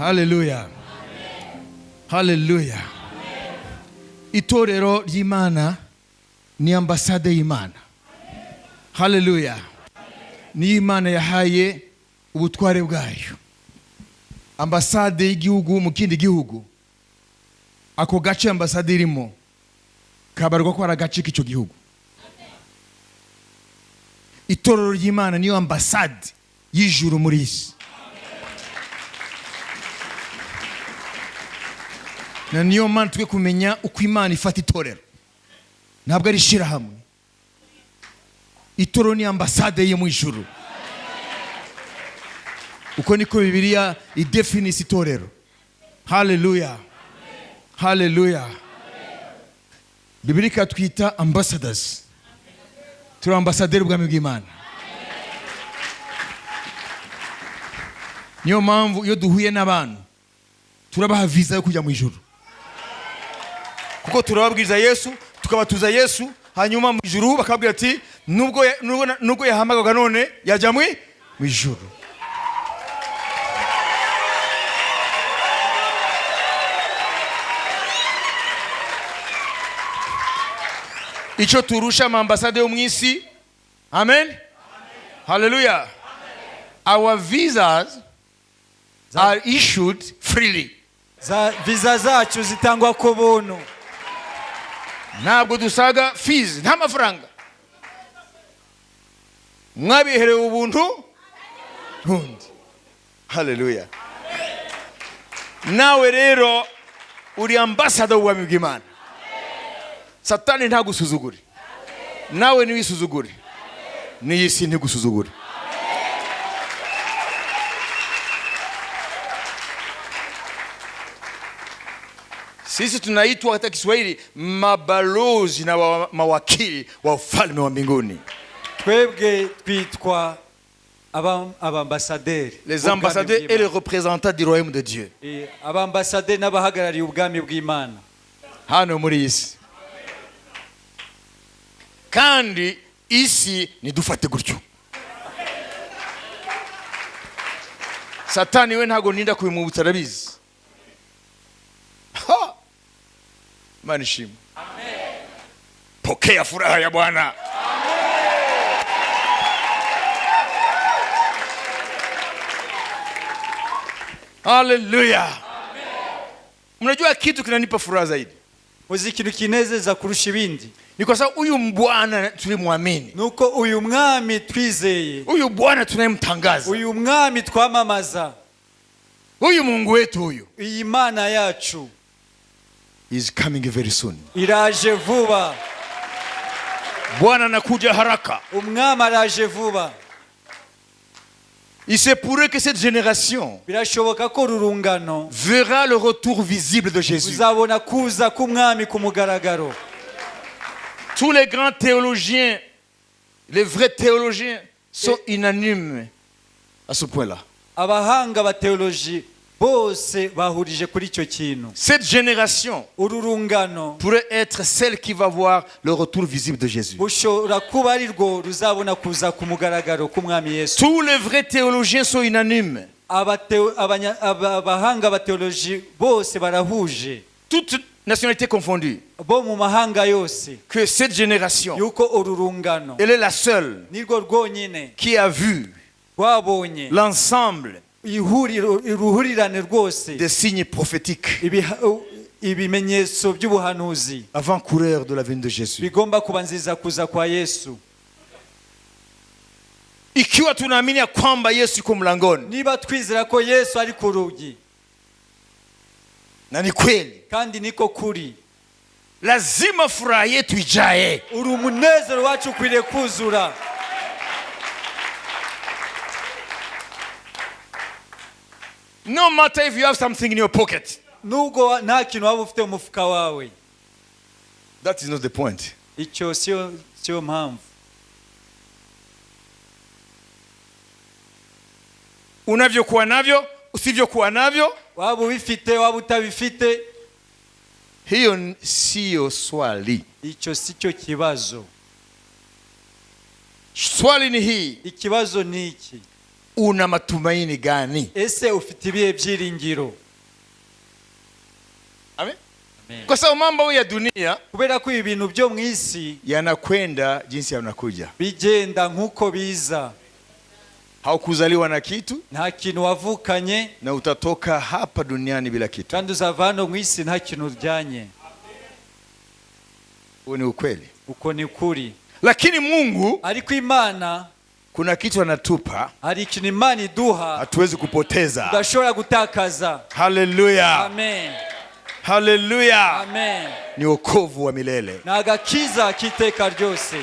Hallelujah. Hallelujah. Itorero ry'Imana ni ambasade y'Imana. Hallelujah. Ni Imana yahaye ubutware bwayo. Ambasade y'igihugu mu kindi gihugu. Ako gace ambasade irimo kabarwa ko ari agace k'icyo gihugu. Itorero ry'Imana niyo ambasade y'ijuru muri isi. Na niyo mpamvu twe kumenya uko Imana ifata itorero. Ntabwo ari ishirahamwe. Itorero ni ambasade yo mu ijuru. Uko niko Bibiliya idefinisa itorero. Hallelujah. Hallelujah. Bibiliya ikatwita ambassadors. Turi ambasaderi bw'Ubwami bw'Imana. Niyo mpamvu iyo duhuye n'abantu turabaha visa yo kujya mu ijuru. Kuko turababwiriza Yesu, tukabatuza Yesu, hanyuma mu ijuru bakabwira ati nubwo yahamagaga none yajya mu ijuru. Icyo turusha ambasade yo mu isi. Amen. Hallelujah. Our visas are issued freely. Visa zacu zitangwa ku buntu. Ntabwo dusaga fees, nta mafaranga. Mwabiherewe ubuntu bundi. Hallelujah. Nawe rero uri ambassador w'Ubwami bw'Imana. Satani ntagusuzugure. Nawe niwisuzugure. N'isi ntigusuzugure. Sisi tunaitwa katika Kiswahili mabalozi na mawakili wa ufalme wa mbinguni. Twebwe twitwa abambasaderi. Les ambassadeurs et les représentants du royaume de Dieu. Abambasaderi n'abahagarariye ubwami bw'Imana. Hano muri isi. Kandi isi nidufate gutyo. Satani we ntago ninda kubimubutsa arabizi. Imana ishimwe. Amen. Pokea furaha ya Bwana. Amen. Hallelujah. Amen. Mnajua kitu kinanipa furaha zaidi? Uzi kitu kinezeza kurusha ibindi? Ni kwa sababu huyu Bwana tulimwamini. Nuko uyu mwami twizeye. Huyu Bwana tunayemtangaza. Uyu mwami twamamaza. Huyu Mungu wetu huyu. Iyi Mana yacu is coming very soon. Iraje vuba. Bwana anakuja haraka. Umwami araje vuba. Il se pourrait que cette génération birashoboka ko rurungano verra le retour visible de Jésus. Uzabona kuza k'umwami ku mugaragaro. Tous les grands théologiens, les vrais théologiens sont unanimes à ce point-là. Abahanga ba théologie bose bahurije kuri icyo kintu. Cette génération ururungano pourrait être celle qui va voir le retour visible de Jésus. Bushobora kuba ari rwo ruzabona kuza ku mugaragaro k'umwami Yesu. Tous les vrais théologiens sont unanimes. Abahanga ba théologie bose barahuje. Toutes nationalités confondues. Bo mu mahanga yose. Que cette génération, yuko ururungano, elle est la seule qui a vu l'ensemble des signes prophétiques avant-coureurs de la venue de Jésus. Ikiwa tunaamini ya kwamba Yesu yuko mlangoni, niba twizera ko Yesu ari ku rugi, na ni kweli kandi niko kuri, lazima furaha yetu ijae. Umunezero wacu ukwiriye kuzura. No matter if you have something in your pocket. Nubwo nta kintu waba ufite mu mufuka wawe. That is not the point. Icyo sio mpamvu. Unavyokuwa navyo, usivyokuwa navyo, waba ubifite waba utabifite, hiyo sio swali. Icyo sicyo kibazo. Swali ni hii. Ikibazo ni iki? una matumaini gani? ese ufite ibihe byiringiro? Amen. Amen. Kwa sababu mambo ya dunia kubera ko ibintu byo mu isi yanakwenda jinsi yanakuja. bigenda nk'uko biza. Haukuzaliwa na kitu nta kintu wavukanye, na utatoka hapa duniani bila kitu. kandi uzava hano mu isi nta kintu ujyanye. Huo ni ukweli. uko ni ukuri. Lakini Mungu ariko Imana kuna kitu anatupa, hari ikintu Imana iduha hatuwezi kupoteza. tudashobora gutakaza. Haleluya. Amen. Haleluya. Amen. Ni wokovu wa milele. ni agakiza k'iteka ryose.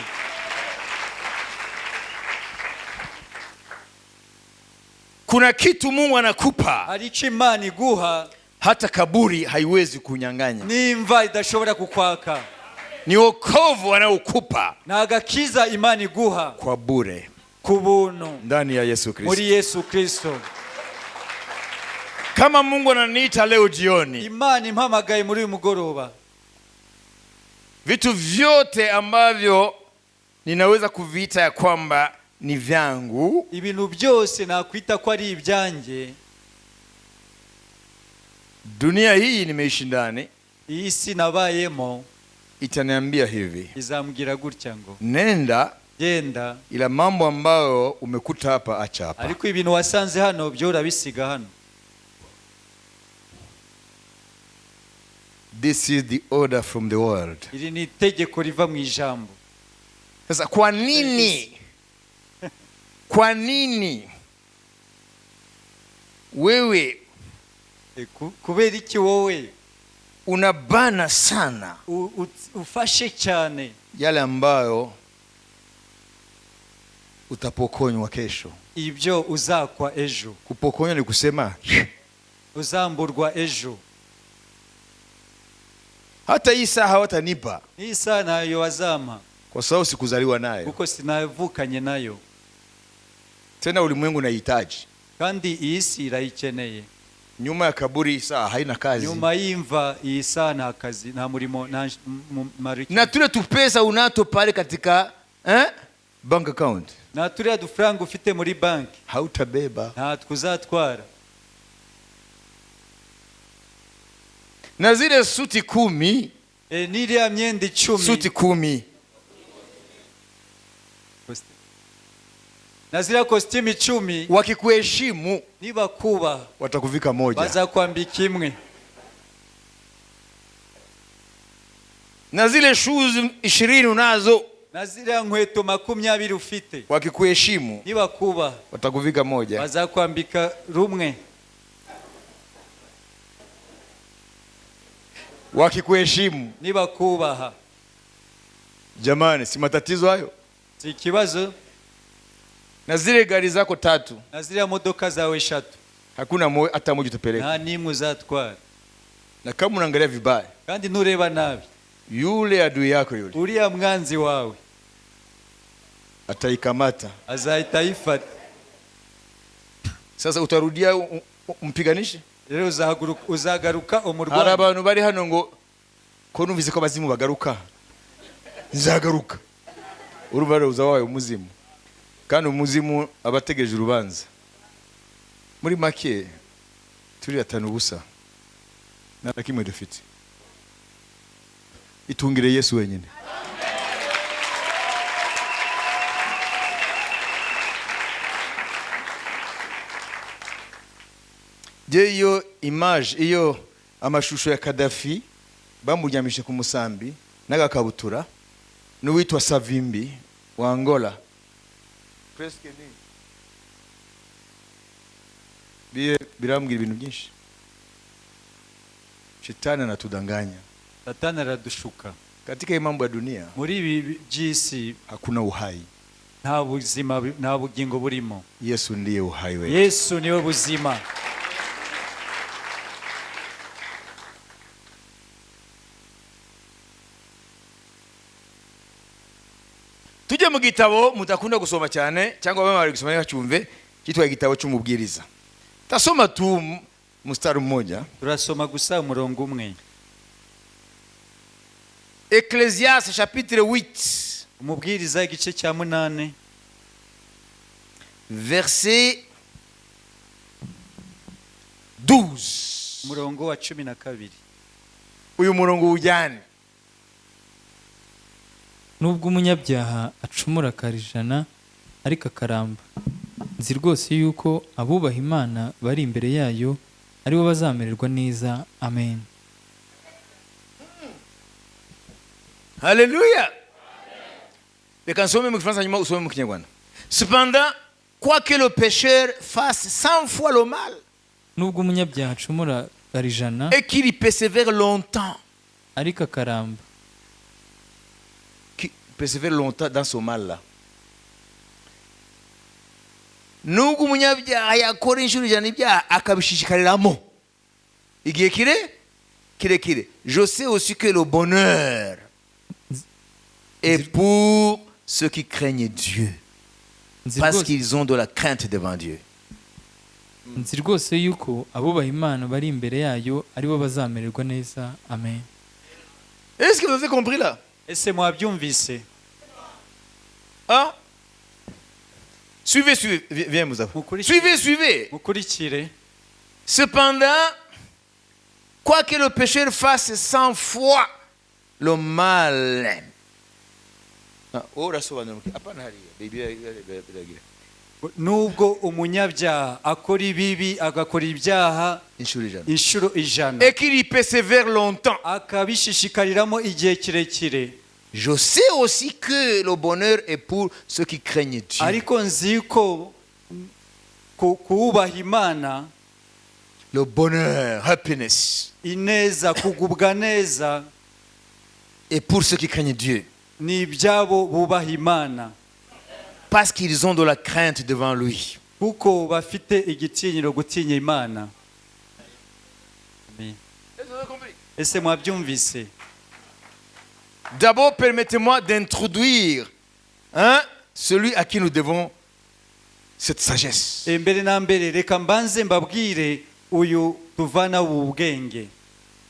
Kuna kitu Mungu anakupa hari icyo Imana iguha hata kaburi haiwezi kunyang'anya. n'imva idashobora kukwaka. Ni wokovu anaokupa ni agakiza Imana iguha kwa bure ku buntu ndani ya Yesu Kristo. muri Yesu Kristo. Kama Mungu ananiita leo jioni, Imana impamagaye muri uyu mugoroba, vitu vyote ambavyo ninaweza kuviita ya kwamba ni vyangu, ibintu byose nakwita ko ari ibyanjye, dunia hii nimeishi ndani, iyi si nabayemo itaniambia hivi, izambwira gutya ngo nenda, genda, ila mambo ambayo umekuta hapa acha hapa. ariko ibintu wasanze hano byo urabisiga hano. This is the order from the world. iri ni itegeko riva mu ijambo. Sasa kwa nini wewe kubera iki wowe unabana sana ufashe cyane yale ambayo utapokonywa kesho? ibyo uzakwa ejo. Kupokonywa ni kusema uzamburwa ejo. hata hii saa hawatanipa, hii saa nayo wazama kwa sababu sikuzaliwa nayo, kuko sinavukanye nayo. tena ulimwengu unahitaji. kandi iyi si irayikeneye. Nyuma ya kaburi saa haina kazi. nyuma y'imva iyi saa nta kazi, nta murimo, nta mariki. Na tule tupesa unato pale katika bank account, na turiya dufaranga ufite muri banki hautabeba. nta twuzatwara. Na zile suti 10, n'iriya myenda 10, suti 10, na ziriya kositimu 10, wakikuheshimu niba kuba watakuvika moja, bazakwambika imwe. na zile shoes 20 unazo, na ziriya nkweto 20 ufite, wakikuheshimu niba kuba watakuvika moja, bazakwambika rumwe. wakikuheshimu. niba kubaha, Jamani, si matatizo hayo? si ikibazo. Na zile gari zako 3, na ziriya modoka zawe 3, hakuna hata moja utapeleka. nta nimwe uzatwara. Na kama unaangalia vibaya, kandi nureba nabi, yule adui yako yule uriya mwanzi wawe ataikamata, azahita ayifata. sasa utarudia umpiganishe. rero uzagaruka Hari umurwanya. abantu bari hano ngo ko numvise ko abazimu bagaruka, nzagaruka. Urumva rero uzawaye umuzimu, kandi umuzimu abategereje urubanza. Muri make turi 5 ubusa na kimwe dufite. Itungire Yesu wenyine. Je, iyo image, iyo amashusho ya Kadafi bamuryamishe ku musambi n'agakabutura, n'uwitwa Savimbi wa Angola, presque ni birambwira ibintu byinshi. Shetani anatudanganya. Satani aradushuka. Katika hii mambo ya dunia, muri ibi by'isi hakuna uhai. nta buzima, nta bugingo burimo. Yesu ndiye uhai wetu. Yesu niwe buzima. Tujye mu gitabo mutakunda gusoma cyane cyangwa bamwe bari gusoma cyumve, kitwa igitabo cy'umubwiriza. Tasoma tu mstari mmoja. turasoma gusa umurongo umwe. Ecclésiaste chapitre 8, umubwiriza igice cya 8, verset 12. umurongo wa 12. Uyu murongo ujyane. nubwo umunyabyaha acumura akarijana ariko akaramba, nzi rwose yuko abubaha Imana bari imbere yayo aribo bazamererwa neza. Amen. Haleluya. Reka nsome mu Gifaransa nyuma usome mu Kinyarwanda. Cependant, quoique le pécheur fasse 100 fois le mal nubwo umunyabyaha acumura akarijana et qu'il y persévère longtemps, ariko akaramba, qui persévère longtemps dans ce mal-là. Nubwo umunyabyaha yakora inshuro ijana ibyaha akabishishikariramo igihe kirekire, je sais aussi que le bonheur est pour ceux qui craignent Dieu, nzi parce rwose- qu'ils ont de la crainte devant Dieu. nzi rwose yuko abubaha Imana bari imbere yayo aribo bazamererwa neza. Amen. Est-ce que vous avez compris là? ese mwabyumvise? Hein? Suivez, viens Moussa. Suivez. mukurikire. Cependant, quoique le pécheur fasse 100 fois le mal. Nubwo umunyabyaha akora ibibi agakora ibyaha inshuro ijana Et qu'il y persévère longtemps. akabishishikariramo igihe kirekire, Je sais aussi que le bonheur est pour ceux qui craignent Dieu. ariko nzi ko kuwubaha Imana, Le bonheur, happiness, ineza, kugubwa neza, est pour ceux qui craignent Dieu. ni ibyabo bubaha Imana, Parce qu'ils ont de la crainte devant lui. kuko bafite igitinyiro gutinya Imana. Amen. Ese mwabyumvise? D'abord, permettez-moi d'introduire celui à qui nous devons cette sagesse. Mbere na mbere reka mbanze mbabwire uyu tuvana ubu bwenge.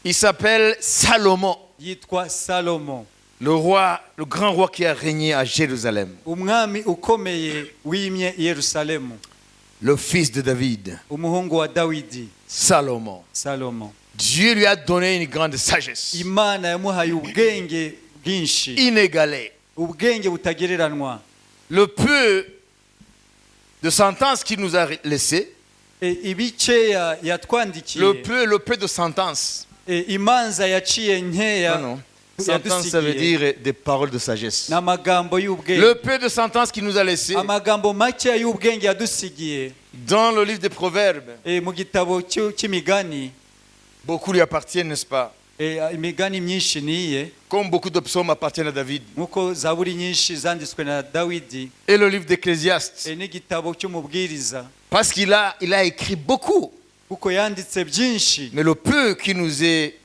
Il s'appelle Salomon, Yitwa Salomo, le grand roi qui a régné à Jérusalem, umwami ukomeye wimye i Yerusalemu, le fils de David. umuhungu wa Dawidi. Salomon. Salomo, Dieu lui a donné une grande sagesse, Imana yamuhaye ubwenge bwinshi, inégalée. ubwenge butagereranwa. Le peu de sentences qu'il nous a laissées, Ibikeya yatwandikiye, le peu de sentences. imanza yaciye nkeya Non. Sentence, ça veut yadusigiye dire des paroles de sagesse. n'amagambo Le y'ubwenge, peu de sentences qu'il nous a laissées amagambo makeya y'ubwenge yadusigiye dans le livre des Proverbes, mu gitabo cy'imigani. beaucoup lui appartiennent, n'est-ce pas? Imigani myinshi niye, Comme beaucoup de psaumes appartiennent à David. nkuko zaburi nyinshi zanditswe na Dawidi, Et le livre d'Ecclésiaste. n'igitabo cy'umubwiriza, Parce qu'il a écrit beaucoup. kuko yanditse byinshi. Mais le peu qui nous est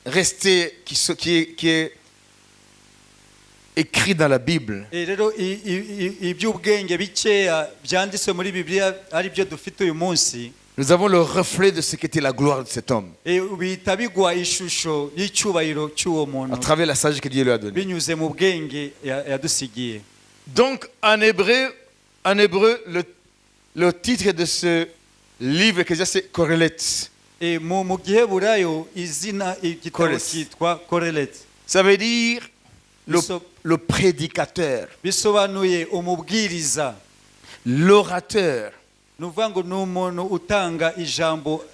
resté, qui est écrit dans la Bible, Rero iby'ubwenge bikeya byanditswe muri Bibiliya ari byo dufite uyu munsi, nous avons le reflet de ce qu'était la gloire de cet homme, bihita bigwa ishusho y'icyubahiro cy'uwo à muntu travers la sagesse que Dieu lui a donnée. binyuze mu bwenge yadusigiye. Donc, en hébreu, le titre de ce livre, c'est Corrélate. Mu giheburayo izina igitabo Koreles. cyitwa Koreleti, Ça veut dire Biso- le prédicateur, bisobanuye umubwiriza. l'orateur. Ni ukuvuga ngo ni umuntu utanga ijambo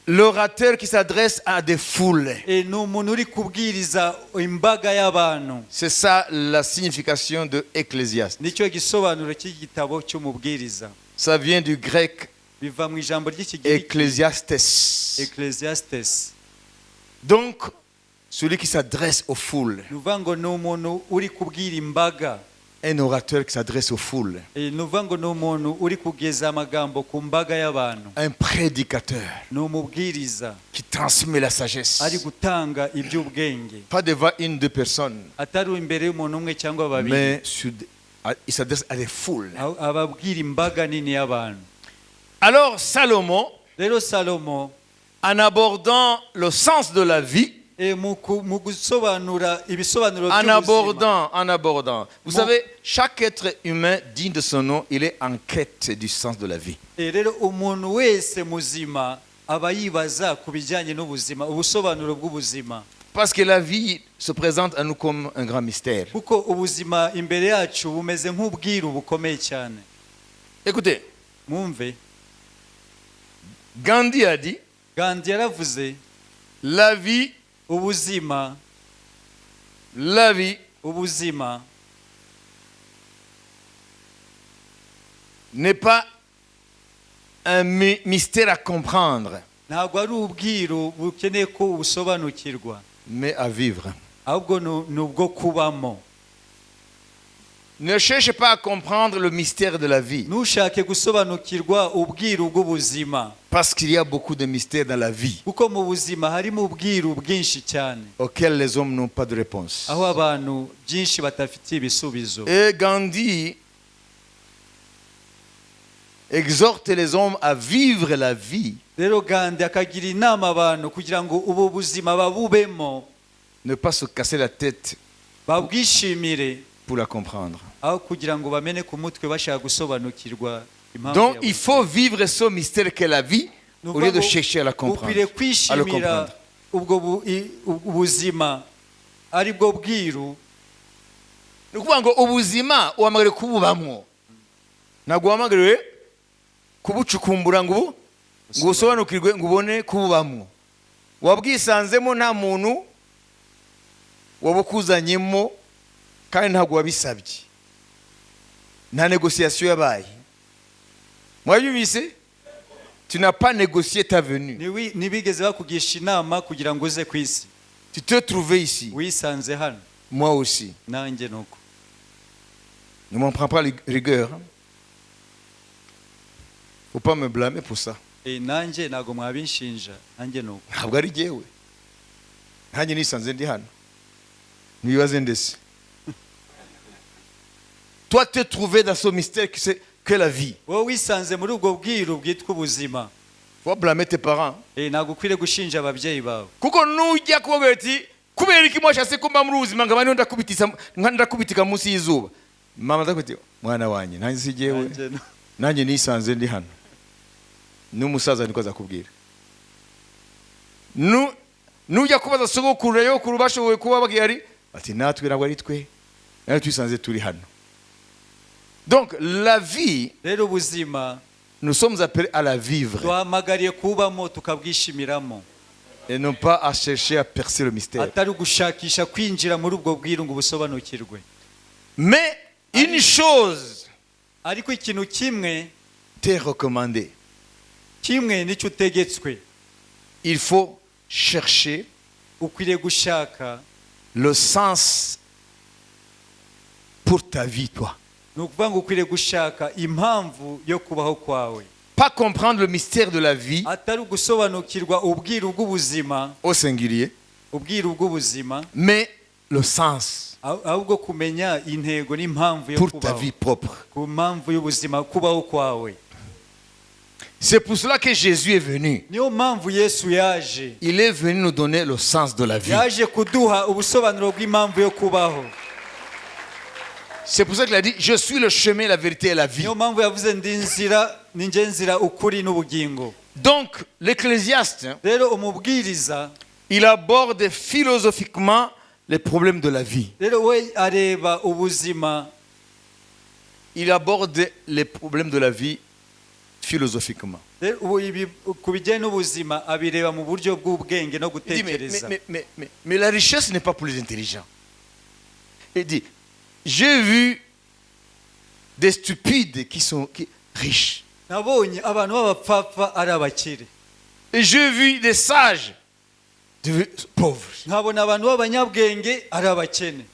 L'orateur qui s'adresse à des foules. ni umuntu uri kubwiriza imbaga y'abantu. C'est ça la signification de Ecclésiaste. Nicyo gisobanuro cy'igitabo cy'umubwiriza, Ça vient du grec biva mu ijambo ry'ikigiriki Ecclésiastes. Ecclesiastes. Donc, celui qui s'adresse aux foules. Ni ukuvuga ngo ni umuntu uri kubwira imbaga. Un orateur qui s'adresse aux foules. Ni ukuvuga ngo ni umuntu uri kugeza amagambo ku mbaga y'abantu. Un prédicateur Ni umubwiriza qui transmet la sagesse. ari gutanga iby'ubwenge, Pas devant une ou deux personnes, atari imbere y'umuntu umwe cyangwa babiri, mais il s'adresse à des foules. ababwira imbaga nini y'abantu. Alors, Salomon, Rero Salomo, en abordant le sens de la vie, mu gusobanura ibisobanuro En by'ubuzima abordant. Vous Mon- savez, chaque être humain digne de son nom, il est en quête du sens de la vie. rero umuntu wese muzima aba yibaza ku bijyanye n'ubuzima ubusobanuro bw'ubuzima Parce que la vie se présente à nous comme un grand mystère. kuko ubuzima imbere yacu bumeze nk'ubwiru bukomeye cyane. Écoutez, Mwumve, Gandhi a dit, Gandhi yaravuze la vie ubuzima n'est pas un mystère à comprendre, ntabwo ari ubwiru bukeneye ko busobanukirwa mais à vivre. ahubwo ni ubwo kubamo. Ne cherche pas à comprendre le mystère de la vie, ntushake gusobanukirwa ubwiru bw'ubuzima parce qu'il y a beaucoup de mystères dans la vie kuko mu buzima harimo ubwiru bwinshi cyane auxquels les hommes n'ont pas de réponse. aho abantu byinshi batafitiye ibisubizo. Et Gandhi exhorte les hommes à vivre la vie, rero Gandhi akagira inama abantu kugira ngo ubu buzima babubemo ne pas se casser la tête babwishimire pour la comprendre. aho kugira ngo bamene ku mutwe bashaka gusobanukirwa impamvu Donc ya il buzima. faut vivre ce mystère qu'est la vie Ni au lieu de ukuvuga ngo chercher à la comprendre. ukwiriye À le kwishimira comprendre. ubwo ubuzima ari bwo bwiru. Ni ukuvuga ngo ubuzima uhamagariwe kububamwo, ntabwo uhamagariwe kubucukumbura ngo usobanukirwe ngo ubone kububamwo. Wabwisanzemo nta muntu wabukuzanyemo kandi ntabwo wabisabye, nta négociation yabaye. Mwabyumvise? Tu n'as pas négocié ta venue. Ntibigeze bakugisha inama kugira ngo uze ku isi, Tu t'es trouvé ici, wisanze hano. moi aussi. Nanjye nuko. Ne m'en prends pas rigueur. Faut pas me blâmer pour ça. Nanjye ntabwo mwabinshinja, nanjye nuko. Ntabwo ari jyewe. Nanjye nisanze ndi hano. Ntibibaze ndetse. Toi t'es trouvé dans ce mystère que la vie. wowe wisanze muri ubwo bwiru bwitwa ubuzima. Faut blâmer tes parents. Ntabwo ukwiriye gushinja ababyeyi bawe Kuko nujya kubabwira ati kubera iki mwashatse ko mba muri ubuzima ngo abandi ndakubitika munsi y'izuba. Mama ndakwiti mwana wanjye nanjye si jyewe. Nanjye nisanze ndi hano. N'umusaza niko azakubwira. Nujya kubaza sogokuru yokuru bashoboye kuba bagihari ati natwe ntabwo ari twe. Natwe twisanze turi hano. Donc la vie, rero ubuzima nous sommes appelés à la vivre duhamagariye kubamo tukabwishimiramo, et non pas à chercher à percer le mystère. atari ugushakisha kwinjira muri ubwo bwiru ngo busobanukirwe. Mais une chose ariko ikintu kimwe t'est recommandé. nicyo utegetswe. Il faut chercher ukwiriye gushaka le sens pour ta vie, toi. ni ukuvuga ngo ukwiriye gushaka impamvu yo kubaho kwawe, Pas comprendre le mystère de la vie atari ugusobanukirwa ubwiru bw'ubuzima, au singulier, ubwiru bw'ubuzima, mais le sens ahubwo kumenya intego n'impamvu yo pour ta kubaho, vie propre. ku mpamvu y'ubuzima kubaho kwawe. C'est pour cela que Jésus est venu. niyo mpamvu Yesu yaje. Il est venu nous donner le sens de la vie. yaje kuduha ubusobanuro bw'impamvu yo kubaho. C'est pour ça qu'il a dit, je suis le chemin, la vérité et la vie. niyo mpamvu yavuze ndi nzira, ni njye nzira, ukuri n'ubugingo. Donc, l'Ecclésiaste, rero umubwiriza il aborde philosophiquement les problèmes de la vie. rero we areba ubuzima, Il aborde les problèmes de la vie philosophiquement. rero ku bijyanye n'ubuzima abireba mu buryo bw'ubwenge no Il dit, gutekereza. mais la richesse n'est pas pour les intelligents. Il dit, j'ai vu des stupides qui sont riches. nabonye abantu b'abapfapfa ari abakire, Et j'ai vu des sages pauvres. nkabona abantu b'abanyabwenge ari abakene.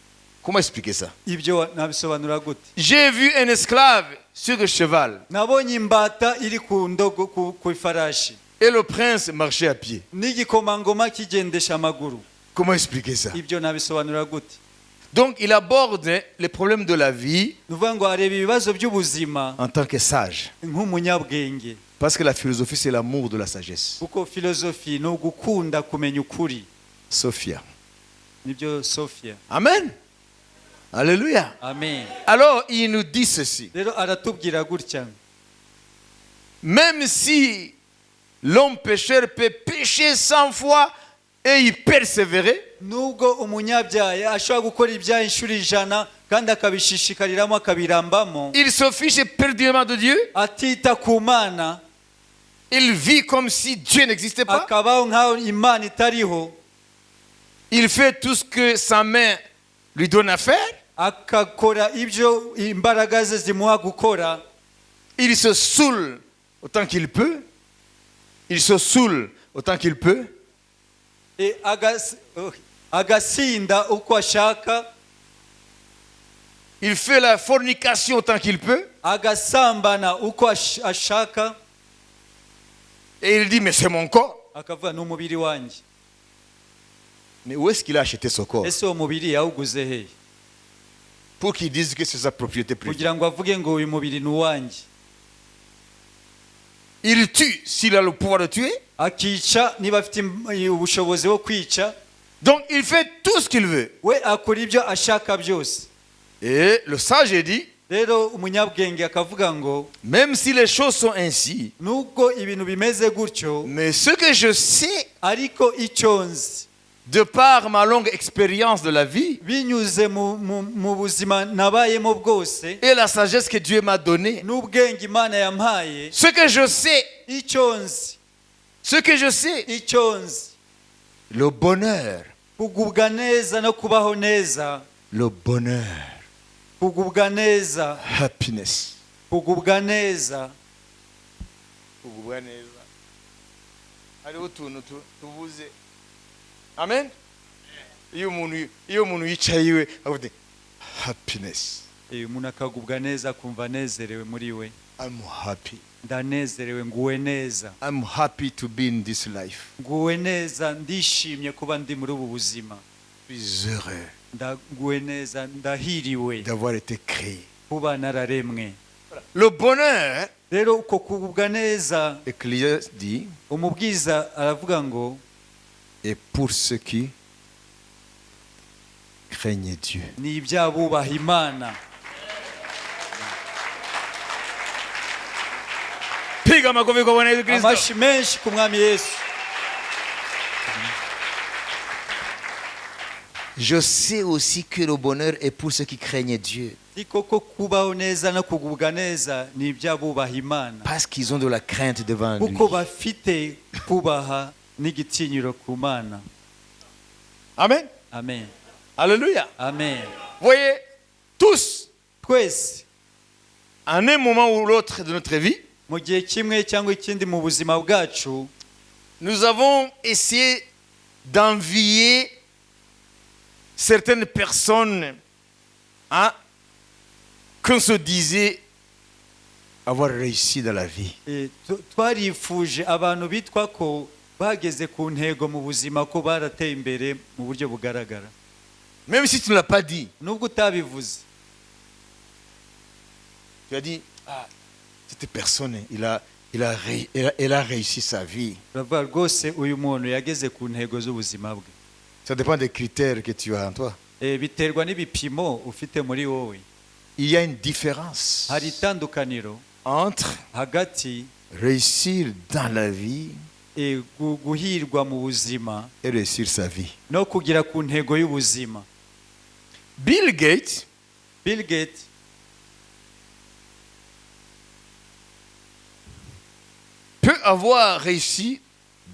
Comment expliquer ça? ibyo nabisobanura gute? J'ai vu un esclave sur le cheval nabonye imbata iri ku ndogo, ku ifarashi, et le prince marchait à pied. n'igikomangoma kigendesha amaguru. Comment expliquer ça? ibyo nabisobanura gute? Donc il aborde les problèmes de la vie ni ukuvuga ngo areba ibibazo by'ubuzima en tant que sage. nk'umunyabwenge, Parce que la philosophie, c'est l'amour de la sagesse. kuko filozofi ni ugukunda kumenya ukuri. Sophia. nibyo Sophia. Amen. Alléluia. Amen. Alors, il nous dit ceci. Rero aratubwira gutya, Même si l'homme pécheur peut pécher 100 fois et y persévérer, nubwo umunyabyaha ashobora gukora ibyaha inshuro 100 kandi akabishishikariramo akabirambamo, il se fiche éperdument de Dieu, atita ku Mana, il vit comme si Dieu n'existait pas, akabaho nk'aho Imana itariho, il fait tout ce que sa main lui donne à faire, akakora ibyo imbaraga ze zimuha gukora, il se saoule autant qu'il peut, il se saoule autant qu'il peut, agasinda uko ashaka, il fait la fornication autant qu'il peut, agasambana uko ashaka, et il dit, mais c'est mon corps. akavuga ni umubiri wanjye. Mais où est-ce qu'il a acheté ce corps? Ese uwo mubiri yawuguze he Pour qu'il dise que c'est sa propriété privée. kugira ngo avuge ngo uyu mubiri ni uwanjye? Il tue s'il a le pouvoir de tuer. Akica niba afite ubushobozi bwo kwica, Donc il fait tout ce qu'il veut. we akora ibyo ashaka byose. Et le sage dit, Rero umunyabwenge akavuga ngo même si les choses sont ainsi, nubwo ibintu bimeze gutyo, mais ce que je sais, ariko icyo nzi de par ma longue expérience de la vie, binyuze mu buzima nabayemo bwose, et la sagesse que Dieu m'a donnée, n'ubwenge Imana yampaye, ce que je sais, icyo nzi icyo nzi, le bonheur, kugubwa neza no kubaho neza, le bonheur, kugubwa neza, happiness, kugubwa neza. kugubwa neza. Hariho utuntu tuvuze. Amen. Iyo umuntu yicaye iwe avuga happiness. Umuntu akagubwa neza kumva anezerewe muri we. I'm happy. Ndanezerewe, nguwe neza. I'm happy to be in this life. Nguwe neza, ndishimye kuba ndi muri ubu buzima. Je suis heureux Nguwe neza, ndahiriwe d'avoir été créé. kuba nararemwe. Le bonheur, Rero uko kugubwa neza, Ecclésiaste dit, umubwiza aravuga ngo et pour ceux qui craignent Dieu. ni ibyabubaha Imana. Piga makofi kwa Bwana Yesu Kristo. Amashi menshi ku Mwami Yesu. Je sais aussi que le bonheur est pour ceux qui craignent Dieu. Koko kubaho neza no kugubwa neza ni ibyabubaha Imana, Parce qu'ils ont de la crainte devant lui. kuko bafite kubaha n'igitinyiro ku Mana. Amen. Amen. Alléluia. Amen. Voyez, tous, Twese en un moment ou l'autre de notre vie, mu gihe kimwe cyangwa ikindi mu buzima bwacu, nous avons essayé d'envier certaines personnes qu'on se disait avoir réussi dans la vie. twarifuje abantu bitwa ko bageze ku ntego mu buzima, ko barateye imbere mu buryo bugaragara. Même si tu ne l'as pas dit, Nubwo utabivuze, tu as dit, ah, cette personne, elle a réussi sa vie. uravuga rwose uyu muntu yageze ku ntego z'ubuzima bwe. Ça dépend des critères que tu as en toi. Biterwa n'ibipimo ufite muri wowe. Il y a une différence Hari itandukaniro entre hagati réussir dans la vie guhirwa mu buzima et réussir sa vie. no kugira ku ntego y'ubuzima. Bill Gates Bill Gates peut avoir réussi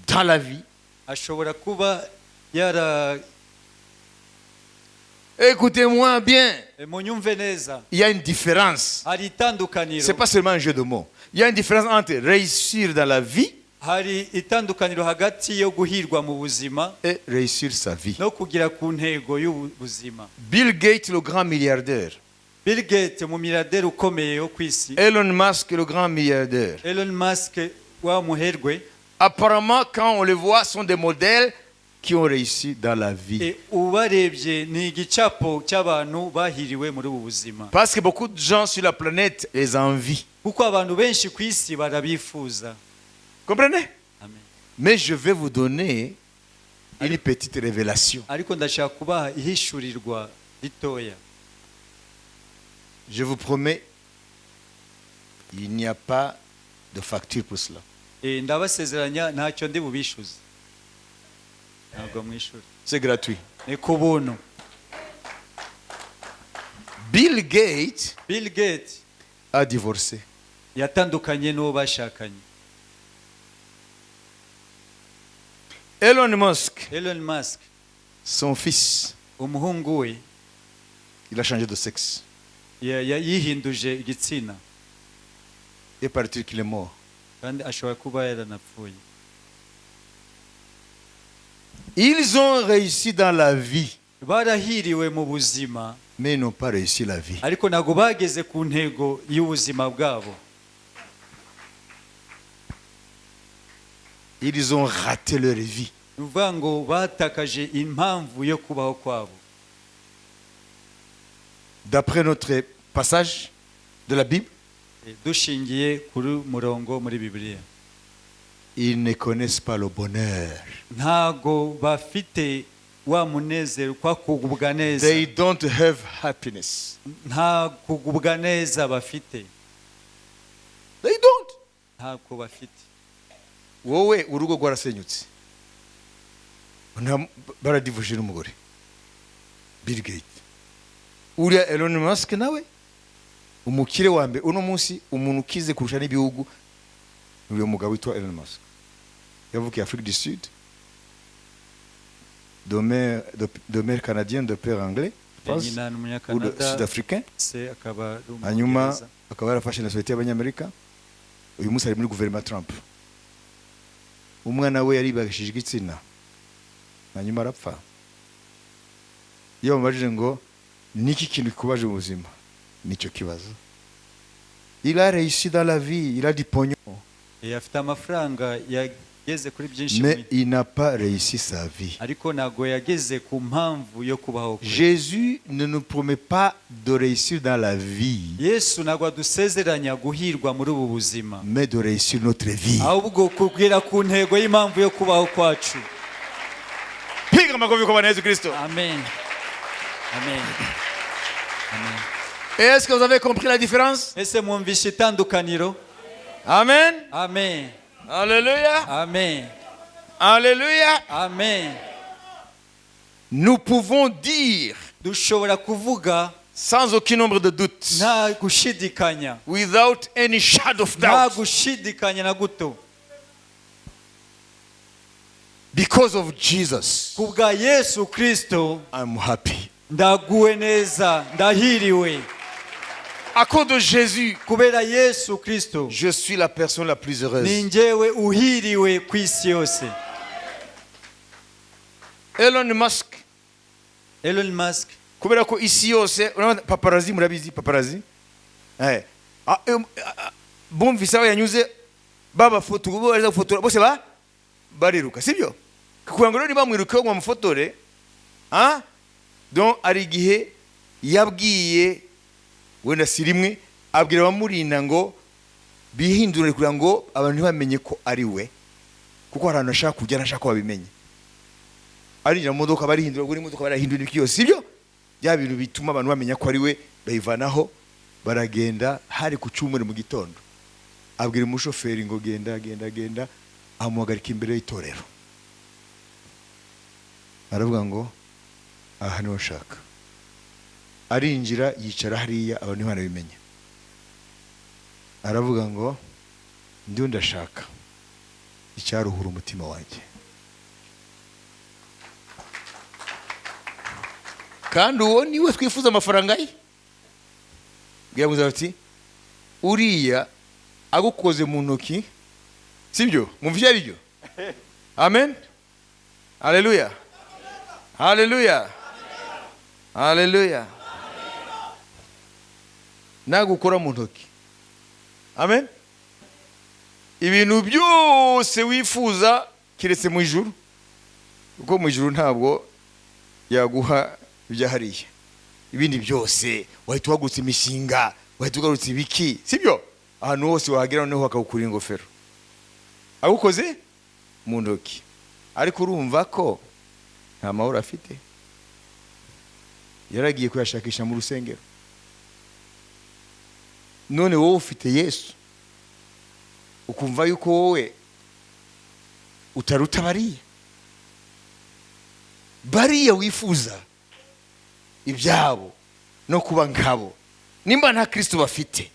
dans la vie. ashobora kuba Écoutez-moi bien, munyumve neza, il y a une différence. hari itandukaniro. Ce n'est pas seulement un jeu de mots. Il y a une différence entre réussir dans la vie Hari itandukaniro hagati yo guhirwa mu buzima et réussir sa vie. no kugira ku ntego y'ubuzima. Bill Gates, le grand milliardaire. Bill Gates, umumiliyarderi ukomeye wo ku isi. Elon Musk, le grand milliardaire. Elon Musk wa muherwe. Apparemment, quand on les voit, sont des modèles qui ont réussi dans la vie. Ubarebye ni igicapo cy'abantu bahiriwe muri ubu buzima. Parce que beaucoup de gens sur la planète les envient. Kuko abantu benshi ku isi barabifuza. Comprenez? Amen. Mais je vais vous donner une petite révélation. ariko ndashaka kubaha ihishurirwa ritoya. Je vous promets, il n'y a pas de facture pour cela. Ndabasezeranya ntacyo ndi bubishuze, ntabwo mwishura, C'est gratuit. ni ku buntu. Bill Gates Bill Gates a divorcé. yatandukanye n'uwo bashakanye. Elon Musk, Elon Musk son fils, umuhungu we il a changé de sexe. yihinduje igitsina Et paraît-il qu'il est mort. kandi ashobora kuba yaranapfuye. Ils ont réussi dans la vie, Barahiriwe mu buzima mais ils n'ont pas réussi la vie. ariko ntabwo bageze ku ntego y'ubuzima bwabo. Ils ont raté leur vie. Ni ukuvuga ngo batakaje impamvu yo kubaho kwabo. D'après notre passage de la Bible, Dushingiye kuri murongo muri Bibiliya, ils ne connaissent pas le bonheur. ntago bafite wa munezero kwa kugubwa neza, They don't have happiness. nta kugubwa neza bafite, They don't. ntabwo bafite. Wowe urugo rwarasenyutse. Baradivuje n'umugore. Bill Gates. Uriya Elon Musk nawe umukire wa mbere uno munsi, umuntu ukize kurusha n'ibihugu ni uyu mugabo witwa Elon Musk. Yavukiye Afrique du Sud, de mère canadienne, de père anglais, je pense, Nyina ni ou Umunyakanada, sud-africain. se akaba ari Hanyuma Umwongereza. akaba yarafashe nationalité y'Abanyamerika. Uyu munsi ari muri guverinoma Trump. Umwana we yaribagishije igitsina, hanyuma arapfa. Iyo bamubajije ngo niki kintu kikubaje mu buzima, nicyo kibazo. Il a réussi dans la vie, il a du pognon, Afite amafaranga, yageze kuri byinshi, mais il n'a pas réussi sa vie. ariko ntabwo yageze ku mpamvu yo kubaho kwe. Jésus ne nous promet pas de réussir dans la vie, Yesu ntabwo adusezeranya guhirwa muri ubu buzima, mais de réussir notre vie. ahubwo kugera ku ntego y'impamvu yo kubaho kwacu. Piga makofi kwa Bwana Yesu Kristo. Amen. Amen. Amen. Et est-ce que vous avez compris la différence? Ese mwumvishe itandukaniro? Amen. Amen. Alléluia. Amen. Alléluia. Amen. Nous pouvons dire Dushobora kuvuga sans aucun nombre de doutes, nta gushidikanya, without any shadow of nta doubt, gushidikanya na guto, because of Jesus, kubwa Yesu Kristo I'm happy. ndaguwe neza, ndahiriwe. À cause de Jésus, Kubera Yesu Kristo je suis la personne la plus ni heureuse. njyewe uhiriwe ku isi yose. Elon Musk, Elon Musk kubera ko isi yose, urabona paparazzi, murabizi paparazzi? Bumvise aho yanyuze babafotora, bariza gufotora bose bariruka, sibyo? Kugira ngo rero nibamwirukeho ngo bamufotore, donc ari igihe yabwiye, wenda si rimwe, abwira abamurinda ngo bihindurire kugira ngo abantu ntibamenye ko ari we, kuko hari ahantu ashaka kujya ntashaka ko babimenye. Arinjira mu modoka barihindura, guri imodoka barahindura ibiki yose, sibyo? Bya bintu bituma abantu bamenya ko ari we, bayivanaho, baragenda. Hari ku cyumweru mu gitondo, abwira umushoferi ngo genda, amuhagarika imbere y'itorero. Aravuga ngo aha niho nshaka. Arinjira, yicara hariya, abantu ntibanabimenye. Aravuga ngo ndiho ndashaka icyaruhura umutima wanjye. Kandi uwo niwe twifuza amafaranga ye. Bwira ati uriya agukoze mu ntoki, sibyo? Mumvye ari byo? Amen. Haleluya. Haleluya. Haleluya. Nagukora mu ntoki. Amen. Ibintu byose wifuza kiretse mu ijuru, kuko mu ijuru ntabwo yaguha ibyahariye. Ibindi byose wahita uhagurutsa imishinga, wahita ugarutsa ibiki, sibyo? Ahantu hose wahagera noneho akagukura ingofero, agukoze mu ntoki. Ariko urumva ko nta mahoro afite, yaragiye kuyashakisha mu rusengero. None wowe ufite Yesu ukumva yuko wowe utaruta bariya wifuza ibyabo no kuba nkabo, nimba nta Kristo bafite,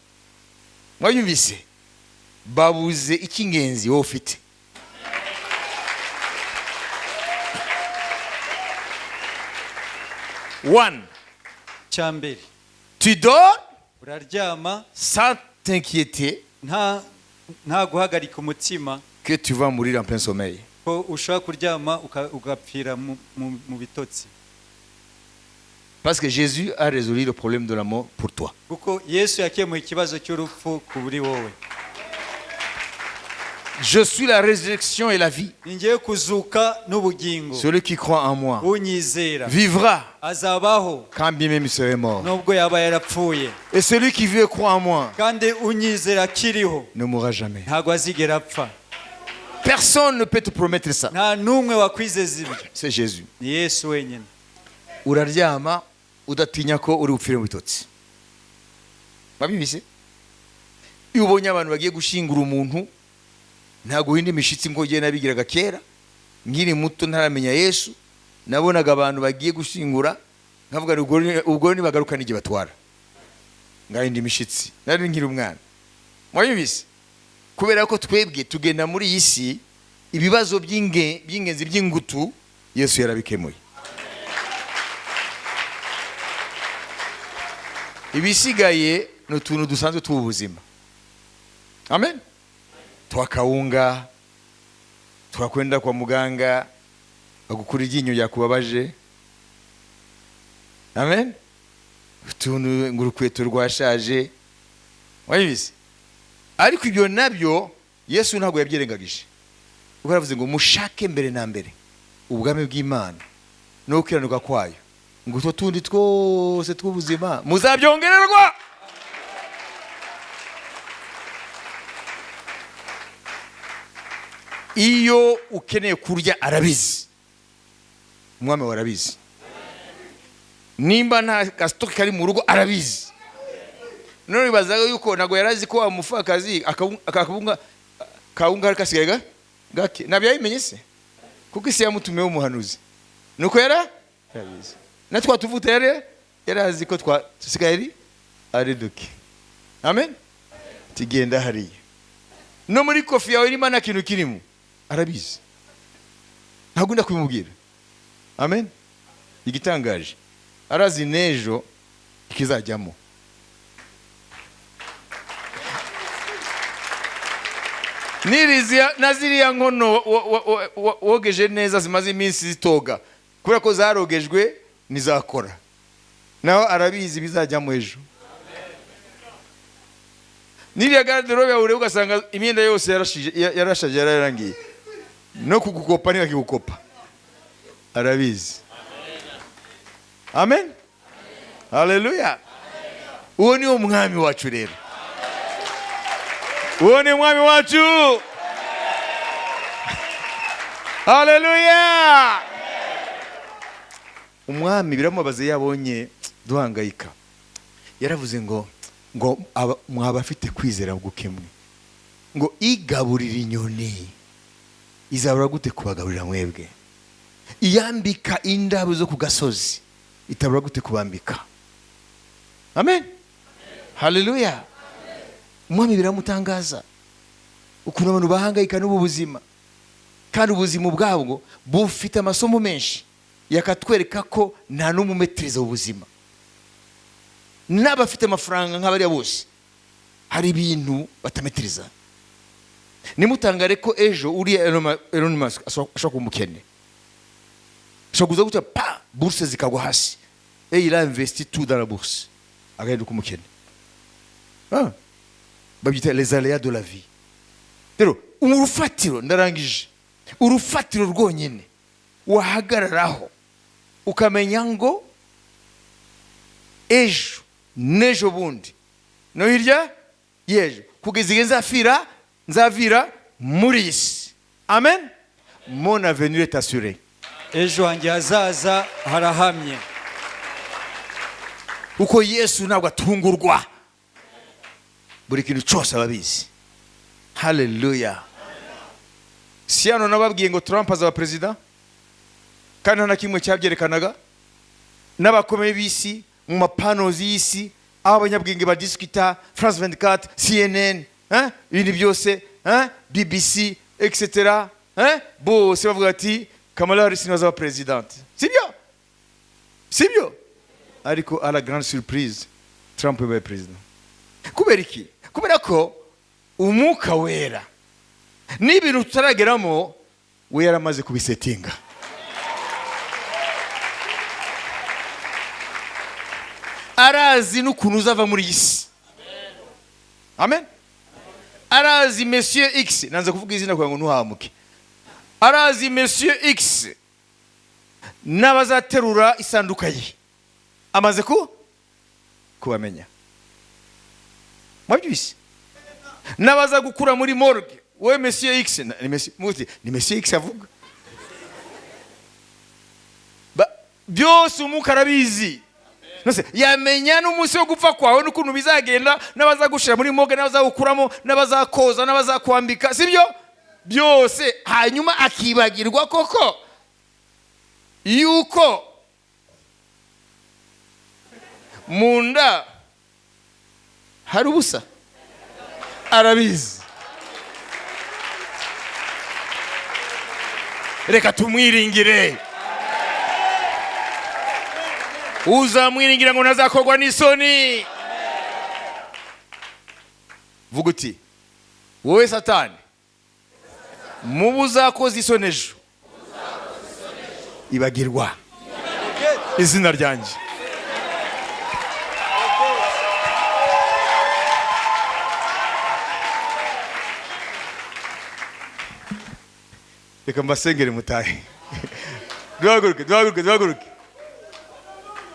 mwayumvise, babuze icy'ingenzi wowe ufite. One, cyambere tu dors uraryama sans t'inquiéter nta guhagarika umutima que tu vas mourir en plein sommeil. ko ushobora kuryama ugapfira mu bitotsi. Parce que Jésus a résolu le problème de la mort pour toi. Kuko Yesu yakemuye ikibazo cy'urupfu kuri wowe. Je suis la résurrection et la vie. Ningiye kuzuka n'ubugingo. Celui qui croit en moi unyizera vivra azabaho quand bien même il serait mort. nubwo yaba yarapfuye. Et celui qui vit et croit en moi Kandi unyizera kiriho ne mourra jamais. ntago azigera apfa. Personne ne peut te promettre ça. Nta numwe wakwizeza ibyo. C'est Jésus. Ni Yesu wenyine. Uraryama udatinya ko uri bupfire mu bitotsi. Babibise? Iyo ubonye abantu bagiye gushingura umuntu, ntago uhinda imishitsi ngo ugiye nabigiraga kera, nkiri muto ntaramenya Yesu, nabonaga abantu bagiye gushingura, nkavuga ubwo ni bagaruka n'igihe batwara. Ngahinda imishitsi, nari nkiri umwana. Mwayumvise? Kubera ko twebwe tugenda muri iyi si, ibibazo by'ingenzi by'ingutu Yesu yarabikemuye. Ibisigaye no tuntu dusanzwe tubuzima. Amen. Twakawunga, twakwenda kwa muganga bagukura iryinyo yakubabaje. Amen. Tuntu ngurukweto rwashaje. Wayibise? Ariko ibyo nabyo Yesu ntago yabyirengagije. Ubwo yaravuze ngo mushake mbere na mbere ubwami bw'Imana no kukiranuka kwayo, ngo utwo tundi twose tw'ubuzima muzabyongererwa. Iyo ukeneye kurya arabizi, umwami warabizi. Nimba nta gasitoke kari mu rugo arabizi. None bazaga yuko nago yarazi ko amufakazi akabunga kawunga kasigaye gake nabyo yabimenye se, kuko isi yamutumiye umuhanuzi, nuko yarabizi. Natwa tuvuta yarazi ko twasigaye ari duke. Amen. Tigenda hariya no muri kofi yawe irimo na kintu kirimo arabizi, ntabwo ndakubimubwira. Amen. Igitangaje arazi nejo ikizajyamo. Nirizia naziriya nkono wogeje neza zimaze iminsi zitoga, kubera ko zarogejwe nizakora, naho arabizi bizajyamo ejo. Niriya garderobe yawe ugasanga imyenda yose yarashaje yararangiye, no kugukopa ni akigukopa arabizi. Amen. Hallelujah. Uwo ni umwami wacu rero. Uwo ni umwami wacu. Hallelujah. Umwami biramubaze yabonye duhangayika, yaravuze ngo mwaba afite kwizera gukemwe, ngo igaburira inyoni izabura gute kubagaburira mwebwe, iyambika indabo zo ku gasozi itabura gute kubambika. Amen. Hallelujah. Umwami biramutangaza ukuntu abantu bahangayika n'ubu buzima, kandi ubuzima bwabwo bufite amasomo menshi yakatwereka ko nta n'umumetereza w'ubuzima. N'abafite amafaranga nk'abariya bose hari ibintu batametereza. Nimutangare ko ejo uriya Elon Musk ashobora kumukene, ashobora kuza gutya pa bourse zikagwa hasi, il a investi tout dans la bourse, agahinda kumukene. Babyita les aléas de la vie. Rero urufatiro, ndarangije, urufatiro rwonyine wahagararaho ukamenya ngo ejo nejo bundi no hirya yejo kugeza igihe nzavira muri isi. Amen. Mon avenir est assuré. ejo hanjye hazaza harahamye. kuko Yesu ntabwo atungurwa, buri kintu cyose ababizi. Haleluya. Si hano nababwiye ngo Trump azaba perezida, kandi nta na kimwe cyabyerekanaga. N'abakomeye b'isi mu mapanozi y'isi, aho abanyabwenge badiskita, France 24, CNN, ibindi byose, BBC, etc. Bose bavuga ati Kamala Harris niwe azaba presidente. Sibyo? Ariko à la grande surprise, Trump yabaye president. Kubera iki? Kubera ko umwuka wera n'ibintu tutarageramo we yaramaze kubisetinga. Arazi n'ukuntu uzava muri isi. Amen. Arazi Monsieur X, nanze kuvuga izina kugira ngo ntuhamuke. Arazi Monsieur X n'abazaterura isanduka ye, amaze kubamenya. Mwabyise n'abaza gukura muri morgue, we Monsieur X ni Monsieur X avuga. Byose umwuka arabizi. Nose yamenya n'umunsi wo gupfa kwawe n'ukuntu bizagenda, n'abaza gushira muri morgue, n'abaza gukuramo, n'abaza koza, n'abaza kwambika, sibyo? Byose hanyuma akibagirwa koko yuko munda hari ubusa. Arabizi. Reka tumwiringire. Uzamwiringira ngo nazakorwa n'isoni. Vuga uti wowe Satani, mubuza koza isoni ejo, ibagirwa izina ryanjye. Reka mbasengere mutahe. Duhaguruke.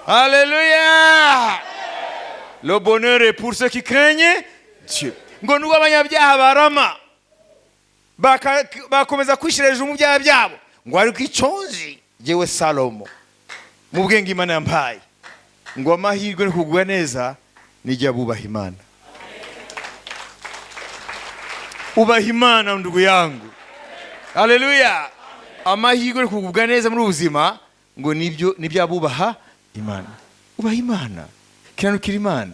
Alléluia. Le bonheur est pour ceux qui craignent Dieu. Ngo nubwo abanyabyaha barama bakomeza kwishira hejuru mu byaha byabo, ngo ariko iconzi jewe Salomo mu bwenge Imana yampaye, ngo amahirwe no kugwa neza nijya bubaha Imana. Ubaha Imana ndugu yangu. Haleluya. Amahirwe no kugwa neza muri ubuzima ngo nibyo abubaha Imana. Ubaha Imana, kiranukira Imana.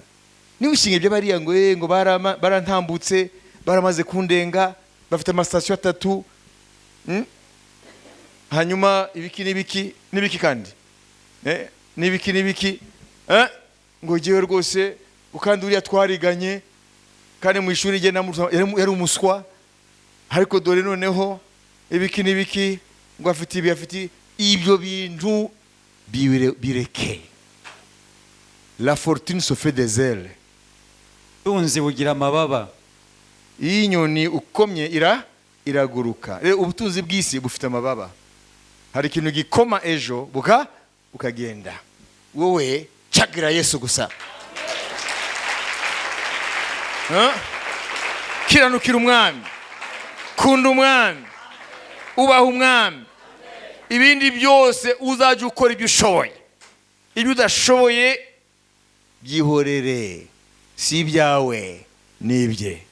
Ni ushinge byo bariya ngo barantambutse, baramaze kundenga, bafite amastation 3, hanyuma ibiki kandi nibiki ngo jewe rwose ukandi uriya twariganye, kandi mu ishuri je yari umuswa, ariko dore noneho ibiki ngo afite ibyo bintu bireke. La fortune se fait des ailes. Tunzi bugira amababa. Iyi inyoni ukomye iraguruka. Ubutunzi bw'isi bufite amababa. Hari ikintu gikoma ejo ukagenda. Wowe chagira Yesu gusa. Kiranukira umwami, kunda umwami, ubaha umwami. Ibindi byose uzaje ukora ibyo ushoboye. Ibyo udashoboye byihorere, si ibyawe nibye.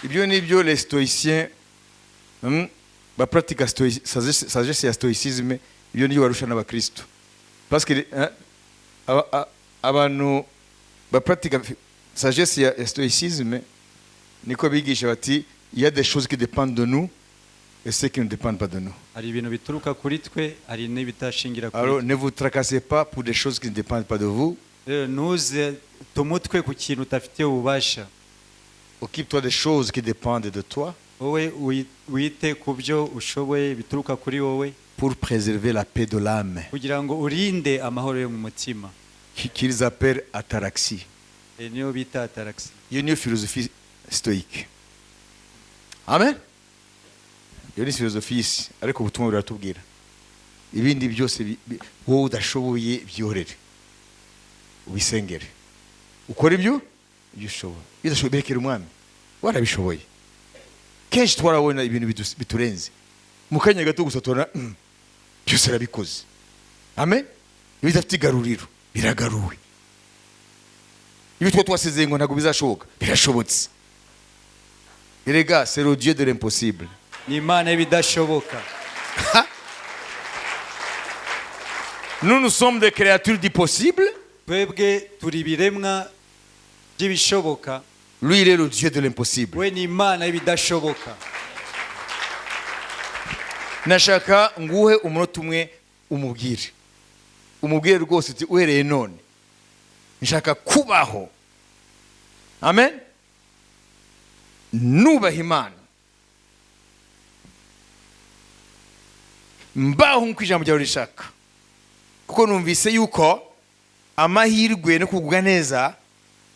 Ibyo nibyo les stoïciens pratique sagesse ya stoïcisme, ibyo nibyo barusha n'abakristo. Parce que abantu pratique sagesse ya stoïcisme niko bigisha bati il y a des choses qui dépendent de nous et ceux qui ne dépendent pas de nous. Hari ibintu bituruka kuri twe, hari n'ibitashingira kuri. Alors ne vous tracassez pas pour des choses qui ne dépendent pas de vous. Nuze tumutwe ku kintu utafite ububasha. Occupe-toi des choses qui dépendent de toi. Wowe wite ku byo ushoboye bituruka kuri wowe, pour préserver la paix de l'âme, kugira ngo urinde amahoro yo mu mutima, qu'ils appellent ataraxie. niyo bita ataraxie. Iyo niyo philosophie stoïque. Amen. Iyo ni philosophie isi, ariko ubutumwa buratubwira ibindi byose wowe udashoboye byorere, ubisengere, ukora ibyo ushoboye. Bidashoboye berekera umwami. warabishoboye. Kenshi twarabona ibintu biturenze, mu kanya gato gusa tubona byose arabikoze. Amen. Ibidafite igaruriro biragaruwe. Ibi twasezeye ngo ntabwo bizashoboka, birashobotse. Erega c'est le Dieu de l'impossible. ni Imana y'ibidashoboka. Nous sommes des créatures du possible. Twebwe turi ibiremwa by'ibishoboka. Lui, il est le Dieu de l'impossible. We ni Imana y'ibidashoboka. Nashaka nguhe umunota umwe umubwire rwose uti uhereye none nshaka kubaho. Amen. Nubaha Imana, mbaho nk'uko ijambo ryawe rishaka, kuko numvise yuko amahirwe no kugubwa neza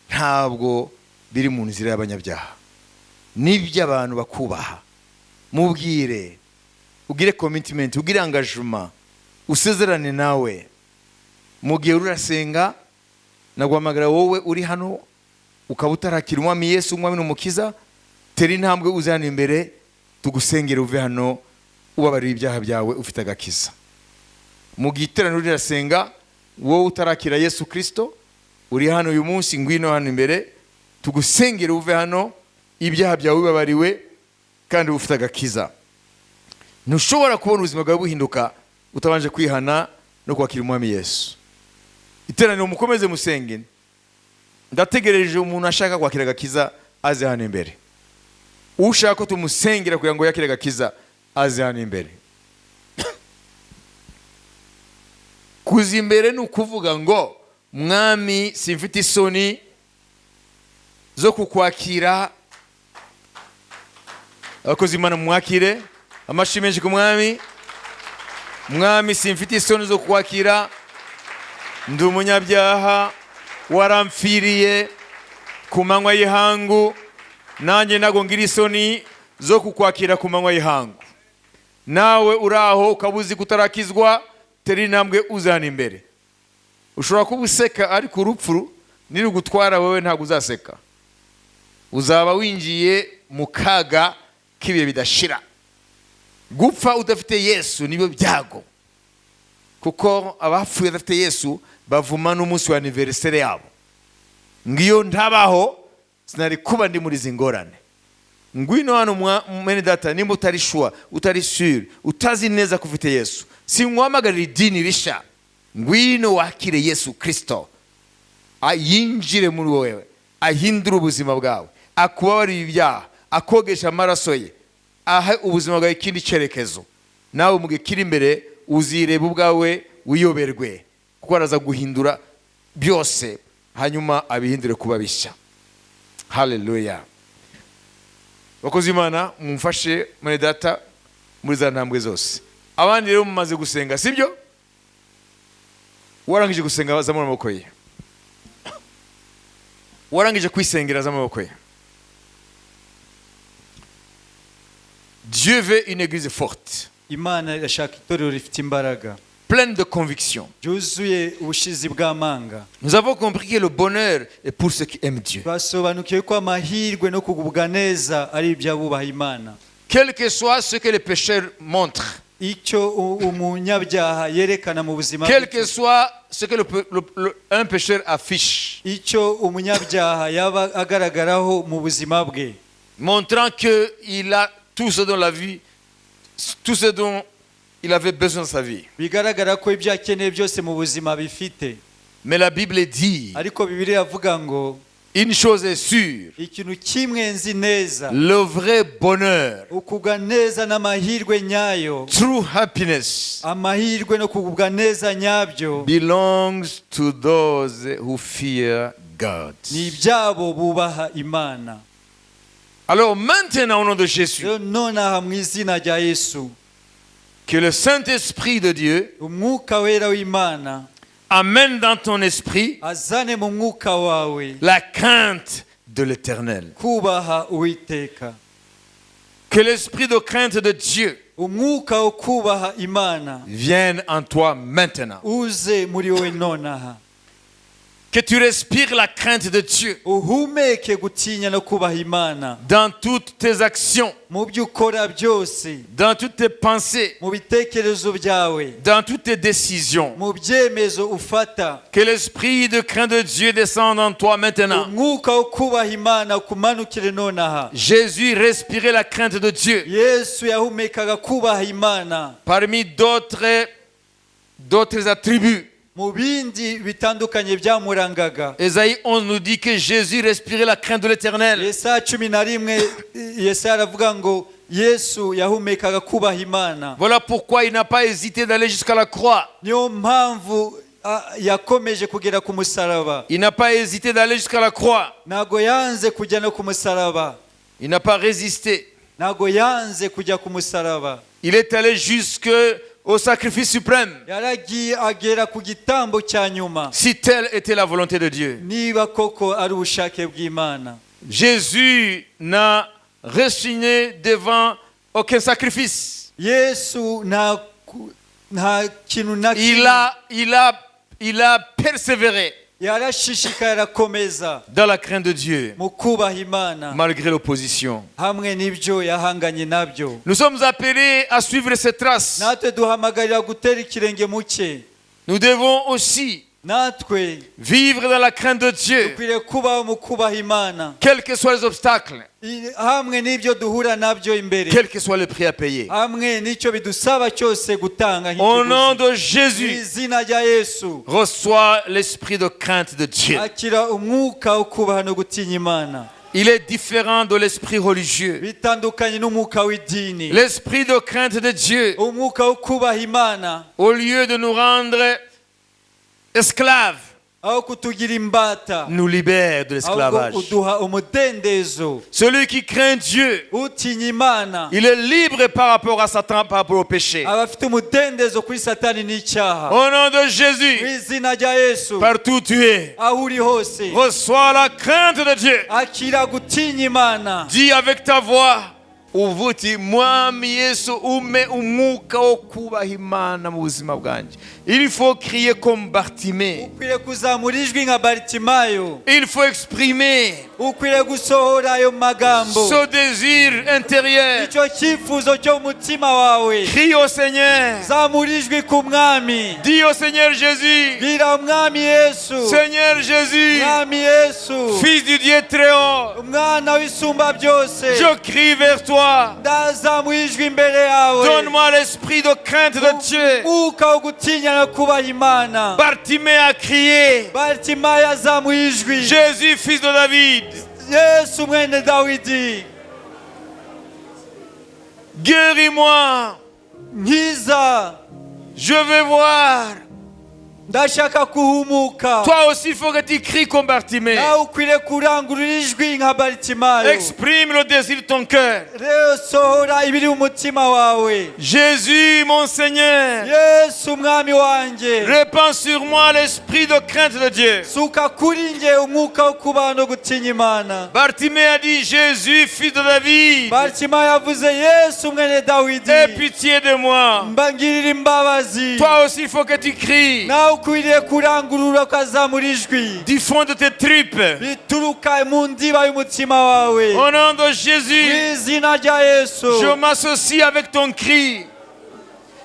ntabwo biri mu nzira y'abanyabyaha, n'iby'abantu bakubaha. Mubwire, ugire commitment, ugire engagement, usezerane nawe. Mu gihe urasenga, naguhamagara wowe uri hano ukaba utarakira umwami Yesu umwami n'umukiza, tera intambwe uze hano imbere tugusengere uve hano ubabarira ibyaha byawe ufite agakiza. Mu gihe iteraniro rirasenga, wowe utarakira Yesu Kristo uri hano uyu munsi, ngwino hano imbere tugusengere uve hano ibyaha byawe bibabariwe kandi ufite agakiza. Ntushobora kubona ubuzima bwawe buhinduka utabanje kwihana no kwakira umwami Yesu. Iteraniro mukomeze musenge. Ndategereje umuntu ashaka kwakira agakiza aze hano imbere. Ushaka ko tumusengera kugira ngo yakire agakiza aze hano imbere. Kuza imbere ni ukuvuga ngo mwami simfite isoni zo kukwakira. Abakozi Imana mwakire amashyi menshi ku mwami. Mwami simfite isoni zo kukwakira, ndi umunyabyaha waramfiriye ku manywa y'ihangu, nanjye ntago ngira isoni zo kukwakira ku manywa y'ihangu. Nawe uraho ukabuzi kutarakizwa, tera intambwe uzana imbere. Ushobora kuba useka ariko urupfu nirugutwara wowe ntabwo uzaseka, uzaba winjiye mu kaga k'ibihe bidashira. Gupfa udafite Yesu nibyo byago, kuko abapfuye badafite Yesu bavuma n'umunsi wa anniversaire yabo. Ngiyo ntabaho sinari kuba ndi muri izi ngorane. Ngwino hano mwene data, nimba utari sure, utari sure, utazi neza ko ufite Yesu, sinkwamagarira idini risha. Ngwino wakire Yesu Kristo, ayinjire muri wowe, ahindure ubuzima bwawe, akubabarire ibyaha, akogesha amaraso ye, ahe ubuzima bwawe ikindi cyerekezo. Nawe mu gihe kiri imbere uzireba ubwawe wiyoberwe, kuko araza guhindura byose hanyuma abihindure kuba bishya. Haleluya. Bakozi Imana mumfashe mwene data muri za ntambwe zose. Abandi rero mumaze gusenga, sibyo? Warangije gusenga zamura amaboko ye. Warangije kwisengera zamura amaboko ye. Dieu veut une église forte, Imana irashaka itorero rifite imbaraga, pleine de conviction. ryuzuye ubushizi bw'amanga. Nous avons compris que le bonheur est pour ceux qui aiment Dieu. Twasobanukiwe ko amahirwe no kugubwa neza ari iby'abubaha Imana. Quel que soit ce que les pécheurs montrent, Icyo umunyabyaha yerekana mu buzima bwe, quel que soit ce que un pécheur affiche, icyo umunyabyaha yaba agaragaraho mu buzima bwe, montrant qu'il a tout ce dont la vie, tout ce dont il avait besoin de sa vie. bigaragara ko ibyo akeneye byose mu buzima bifite. Mais la Bible dit, Ariko Bibiliya avuga ngo une chose est sûre, ikintu kimwe nzi neza, le vrai bonheur, ukugwa neza n'amahirwe nyayo, true happiness, amahirwe no kugubwa neza nyabyo belongs to those who fear God. ni ibyabo bubaha Imana. Alors maintenant, au nom de Jésus, Rero nonaha mu izina rya Yesu, que le Saint-Esprit de Dieu umwuka wera w'Imana amène dans ton esprit azane mu mwuka wawe la crainte de l'Éternel. kubaha Uwiteka. Que l'esprit de crainte de Dieu Umwuka wo kubaha Imana vienne en toi maintenant. uze muri wowe nonaha. Que tu respires la crainte de Dieu uhumeke gutinya no kubaha Imana dans toutes tes actions, mu byo ukora byose, dans toutes tes pensées, mu bitekerezo byawe, dans toutes tes décisions. mu byemezo ufata. Que l'esprit de crainte de Dieu descende en toi maintenant. Umwuka wo kubaha Imana kumanukire nonaha. Jésus respirait la crainte de Dieu. Yesu yahumekaga kubaha Imana. Parmi d'autres attributs, Mu bindi bitandukanye byamurangaga. Ésaïe 11 nous dit que Jésus respirait la crainte de l'Éternel. Yesaya 11 Yesaya aravuga ngo Yesu yahumekaga kubaha Imana. Voilà pourquoi il n'a pas hésité d'aller jusqu'à la croix. Niyo mpamvu yakomeje kugera ku musaraba. Il n'a pas hésité d'aller jusqu'à la croix. Ntago yanze kujya no ku musaraba. Il n'a pas résisté. Ntago yanze kujya ku musaraba. Il est allé jusqu'au sacrifice suprême. Yaragiye agera ku gitambo cya nyuma. Si telle était la volonté de Dieu. Niba koko ari ubushake bw'Imana. Jésus n'a rechigné devant aucun sacrifice. Yesu nta kintu na Il a persévéré yarashishikaye arakomeza dans la crainte de Dieu, mu kubaha Imana malgré l'opposition. hamwe n'ibyo yahanganye nabyo. Nous sommes appelés à suivre ses traces. Natwe duhamagarira gutera ikirenge mu cye. Nous devons aussi Natwe vivre dans la crainte de Dieu, dukwiriye kubaho mu kubaha Imana quels que soient les obstacles, hamwe n'ibyo duhura nabyo imbere, quel que soit le prix à payer. hamwe n'icyo bidusaba cyose gutanga Au nom nk'ikiguzi. de Jésus, Izina rya Yesu reçois l'esprit de crainte de Dieu. akira umwuka wo kubaha no gutinya Imana. Il est différent de l'esprit religieux. Bitandukanye n'umwuka w'idini. L'esprit de crainte de Dieu, Umwuka wo kubaha Imana au lieu de nous rendre esclaves, aho kutugira imbata, nous libère de ahubwo l'esclavage. uduha umudendezo. Celui qui craint Dieu, Utinya Imana il est libre par rapport à Satan, par rapport au péché. aba afite umudendezo kuri Satani n'icyaha. Au nom de Mu Jésus, izina rya Yesu, partout où tu es, aho uri hose reçois la crainte de Dieu. akira gutinya Imana. Dis avec ta voix, uvuti mwami Yesu ume umwuka wo kubaha Imana mu buzima bwanjye. Il faut crier comme Bartimée. Ukwiriye kuzamura ijwi nka Baritimayo. Il faut exprimer Ukwiriye gusohora ayo magambo. ce désir intérieur. Icyo cyifuzo cyo mu mutima wawe. Crie au Seigneur. Zamura ijwi ku mwami. Dis au Seigneur Jésus, Bwira umwami Yesu. Seigneur Jésus, Mwami Yesu. Fils du Dieu très haut, Umwana w'isumba byose. je crie vers toi. Ndazamuye ijwi imbere yawe. Donne-moi l'esprit de crainte de Dieu. Umwuka wo gutinya no kubaha Imana. Bartimée a crié, Baritimayo azamuye ijwi. Jésus, fils de David, Yesu mwene Dawidi. guéris-moi. Nkiza. Je veux voir. Ndashaka kuhumuka. Toi aussi, il faut que tu cries comme Bartimée. Nawe ukwiriye kurangurura ijwi nka Baritimayo. Exprime le désir de ton cœur. Rero sohora ibiri mu mutima wawe. Jésus, mon Seigneur, Yesu mwami wanjye. répands sur moi l'esprit de crainte de Dieu. Suka kuri nge umwuka wo kubaha no gutinya Imana. Bartimée a dit, Jésus, fils de David, Baritimayo yavuze Yesu mwene Dawidi. aie pitié de moi. Mbangirira imbabazi. Toi aussi, il faut que tu cries Nawe ukwiriye kurangurura ukazamura ijwi. du fond de tes tripes. Bituruka mu ndiba y'umutima wawe. Au nom de Mu Jésus, izina rya Yesu. je m'associe avec ton cri.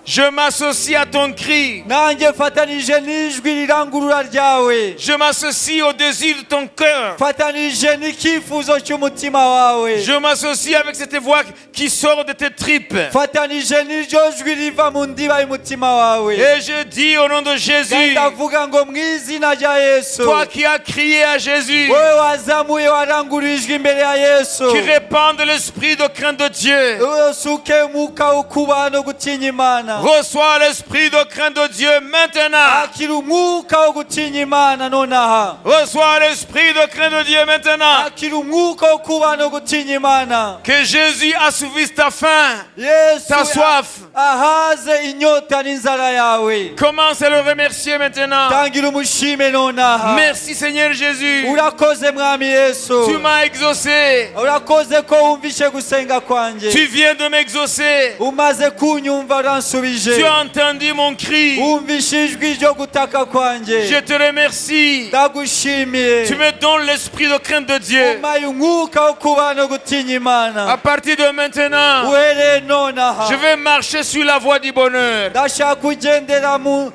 Je m'associe à ton cri. Nanjye mfatanije n'ijwi rirangurura ryawe. Je m'associe au désir de ton cœur. Mfatanije n'ikifuzo cy'umutima wawe. Je m'associe avec cette voix qui sort de tes tripes. Mfatanije n'iryo jwi riva mu ndiba y'umutima wawe. Et je dis au nom de Jésus, Ndavuga ngo mu izina rya Yesu. toi qui as crié à Jésus, Wowe wazamuye warangurura ijwi imbere ya Yesu. qui répand de l'esprit de crainte de Dieu, Usuke umwuka wo kubaha no gutinya Imana. reçois l'esprit de crainte de Dieu maintenant. Akira umwuka wo gutinya Imana nonaha. Reçois l'esprit de crainte de Dieu maintenant. Akira umwuka wo kubaha no gutinya Imana. Que Jésus assouvisse ta faim, Yesu ta soif. ahaze inyota n'inzara yawe. Commence à le remercier maintenant. Tangira umushime nonaha. Merci Seigneur Jésus. Urakoze mwami Yesu. Tu m'as exaucé. Urakoze ko wumvishe gusenga kwanjye. Tu viens de m'exaucer. Umaze kunyumva uransubiza. waransubije Tu as entendu mon cri. wumvishe ijwi ryo gutaka kwanjye Je te remercie. ndagushimiye Tu me donnes l'esprit de crainte de Dieu. umpaye umwuka wo kuba no gutinya À imana partir de maintenant, uhereye nonaha je vais marcher sur la voie du bonheur. ndashaka kugendera mu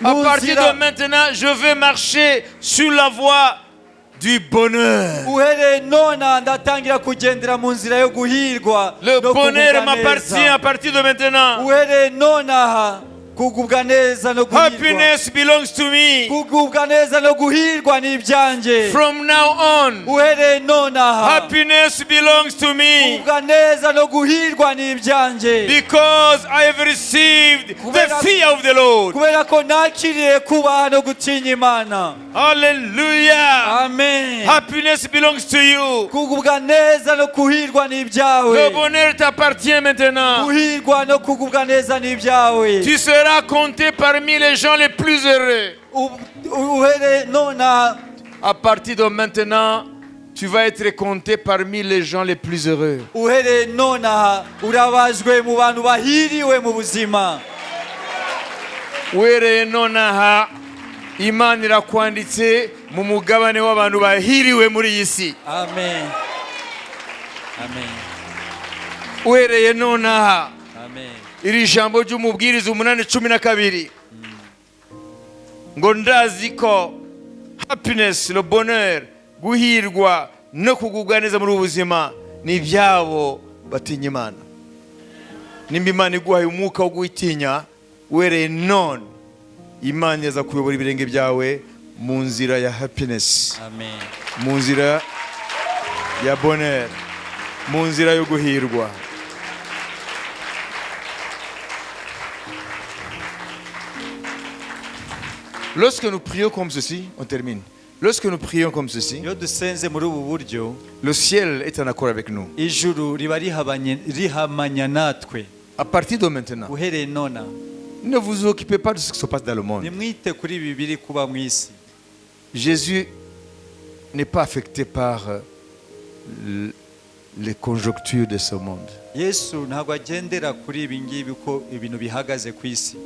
À partir de nzira maintenant, je vais marcher sur la voie du bonheur. uhereye nonaha ndatangira kugendera mu nzira yo guhirwa Le no bonheur kugubwa m'appartient neza à partir de maintenant. uhereye nonaha kugubwa neza no guhirwa Happiness belongs to me. kugubwa neza no guhirwa ni ibyanjye From now on, uhereye nonaha happiness belongs to me kugubwa neza no guhirwa ni ibyanjye because I have received the fear of the Lord. kubera ko nakiriye kubaha no gutinya imana Hallelujah. amen Happiness belongs to you. kugubwa neza no kuhirwa ni Le ibyawe bonheur t'appartient maintenant. guhirwa no kugubwa neza ni ibyawe Tu seras compté parmi les gens les plus heureux. uhereye nonaha À partir de maintenant, tu vas être compté parmi les gens les plus heureux. uhereye nonaha urabajwe mu bantu bahiriwe mu buzima Uhereye nonaha, Imana irakwanditse mu mugabane w'abantu bahiriwe muri iyi si. amen amen Uhereye nonaha, amen iri jambo ry'umubwiriza 8:12 ngo ndazi ko happiness, le bonheur, guhirwa no kugubwa neza muri ubu buzima ni ibyabo batinya Imana. Nimba Imana iguhaye umwuka wo guhitinya, uhereye none Imana yaza kuyobora ibirenge byawe mu nzira ya happiness, amen mu nzira ya bonheur, mu nzira yo guhirwa. Lorsque nous prions comme ceci, on termine. Lorsque nous prions comme ceci, iyo dusenze muri ubu buryo le ciel est en accord avec nous. ijuru riba rihamanya natwe À partir de maintenant, uhereye nona ne vous occupez pas de ce qui se passe dans le monde. nimwite kuri ibi biri kuba mu isi Jésus n'est pas affecté par les conjonctures de ce monde. yesu ntabwo agendera kuri ibi ngibi uko ibintu bihagaze ku isi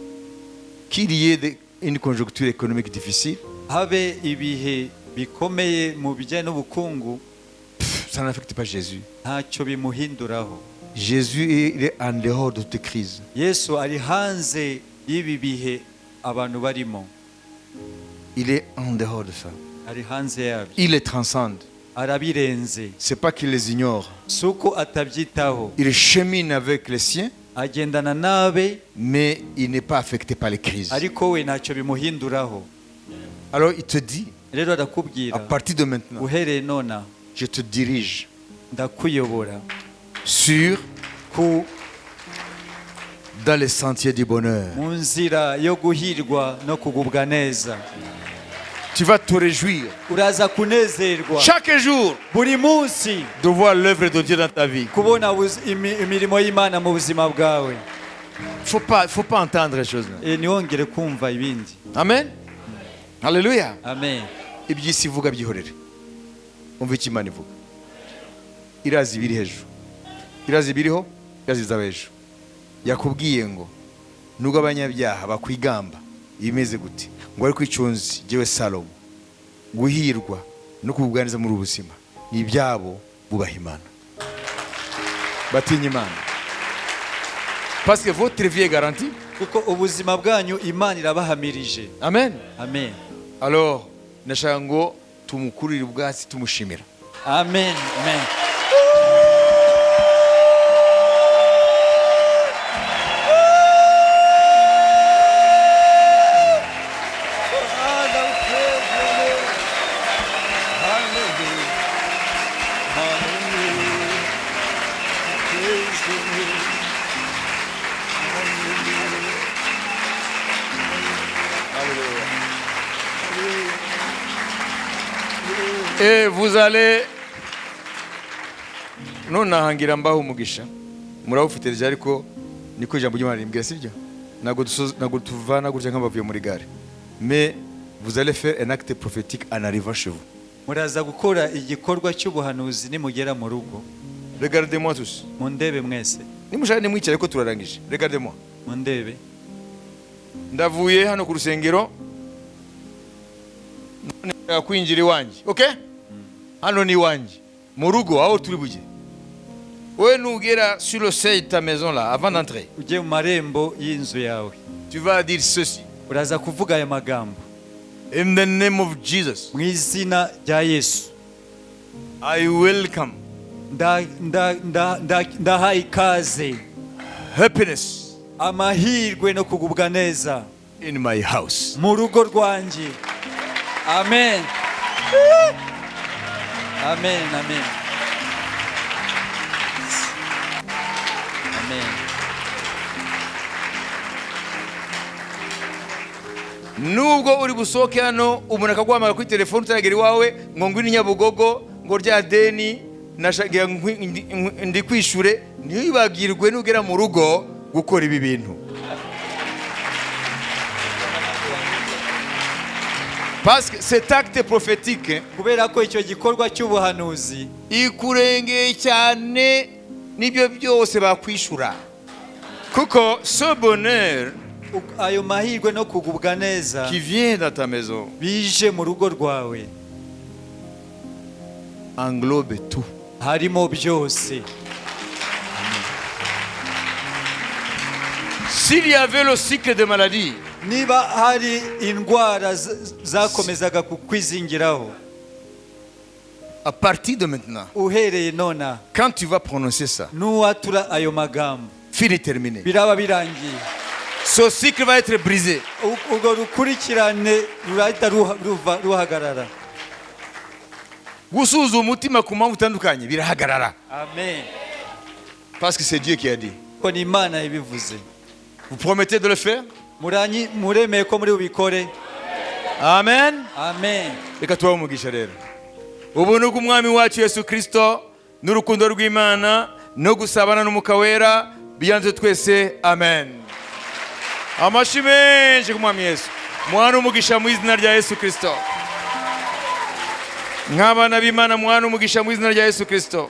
Qu'il y ait une conjoncture économique difficile, habe ibihe bikomeye mu bijyanye n'ubukungu ça n'affecte pas Jésus. ntacyo bimuhinduraho Jésus il est en dehors de toute crise. yesu ari hanze y'ibi bihe abantu barimo Il est en dehors de ça. ari hanze yabyo Il les transcende. arabirenze C'est pas qu'il les ignore. si uko atabyitaho Il chemine avec les siens, agendana nabe mais il n'est pas affecté par les crises. ariko we ntacyo bimuhinduraho Alors il te dit, rero à arakubwira partir de maintenant, uhereye nona je te dirige ndakuyobora sur, ku dans les sentiers du bonheur. mu nzira yo guhirwa no kugubwa neza Tu vas te réjouir uraza kunezerwa chaque jour buri munsi de voir l'œuvre de Dieu dans ta vie. kubona imirimo y'imana mu buzima bwawe Faut pas entendre les choses là. ntiwongere kumva ibindi Amen. Alléluia. amen Iby'isi ivuga byihorere. Umva icyo Imana ivuga. Irazi ibiri hejuru. Irazi ibiriho, irazi izaba hejuru. Yakubwiye ngo nubwo abanyabyaha bakwigamba ibimeze gute, ngo ariko icunzi jyewe Salomo guhirwa no kubuganiza muri ubuzima ni ibyabo bubaha Imana, batinya Imana. Parce que votre vie est garantie. kuko ubuzima bwanyu imana irabahamirije Amen. amen Alors nashaka ngo tumukurire ubwatsi tumushimira. amen amen Et vous allez nonahangira mbaho umugisha murawufite rya ariko niko ijambo ry'Imana rimbwira sibyo ntabwo tuvana gutya nk'abavuye muri gare, mais vous allez faire un acte prophétique en arrivant chez vous. muraza gukora igikorwa cy'ubuhanuzi nimugera mu rugo Regardez-moi tous. mundebe mwese Nimushaka nimwicare ko turarangije. Regardez-moi. mundebe. ndavuye hano ku rusengero none kwinjira iwanjye, okay? Hano ni iwanjye mu rugo aho turi bujye. Wowe nugera sur le seuil de ta maison là avant d'entrer, Ujye mu marembo y'inzu yawe, tu vas dire ceci: uraza kuvuga aya magambo: in the name of Jesus, mu izina rya Yesu, I welcome ndahaye ikaze, happiness amahirwe no kugubwa neza in my house. mu rugo rwanjye. Amen. Amen, amen. Amen. Nubwo uri busohoke hano umuntu akaguhamagara kuri telefone utaragera iwawe ngo ngwino Nyabugogo ngo rya deni nashagira ndi kwishure, ntibagirwe nugera mu rugo gukora ibi bintu. Parce que cet acte prophétique Kubera ko icyo gikorwa cy'ubuhanuzi ikurengeye cyane nibyo byose bakwishura, kuko ce bonheur ayo mahirwe no kugubwa neza qui vient dans ta maison bije mu rugo rwawe englobe tout. harimo byose. S'il y avait le cycle de maladie, Niba hari indwara zakomezaga kukwizingiraho, à partir de maintenant, uhereye nona quand tu vas prononcer ça, nuwatura ayo magambo fini terminé. biraba birangiye. Ce cycle va être brisé. Urwo rukurikirane rurahita ruhagarara. Gusuza umutima ku mpamvu utandukanye birahagarara. Amen. Parce que c'est Dieu qui a dit. Ko ni Imana yabivuze. Vous promettez de le faire? Muremeye ko muri bubikore? Amen. Amen. Reka tubahe umugisha rero. Ubuntu bw'Umwami wacu Yesu Kristo n'urukundo rw'Imana no gusabana n'Umwuka Wera biyanze twese. Amen. Amashyi menshi ku Mwami Yesu. Mwana umugisha mu izina rya Yesu Kristo. Nk'abana b'Imana mwana umugisha mu izina rya Yesu Kristo.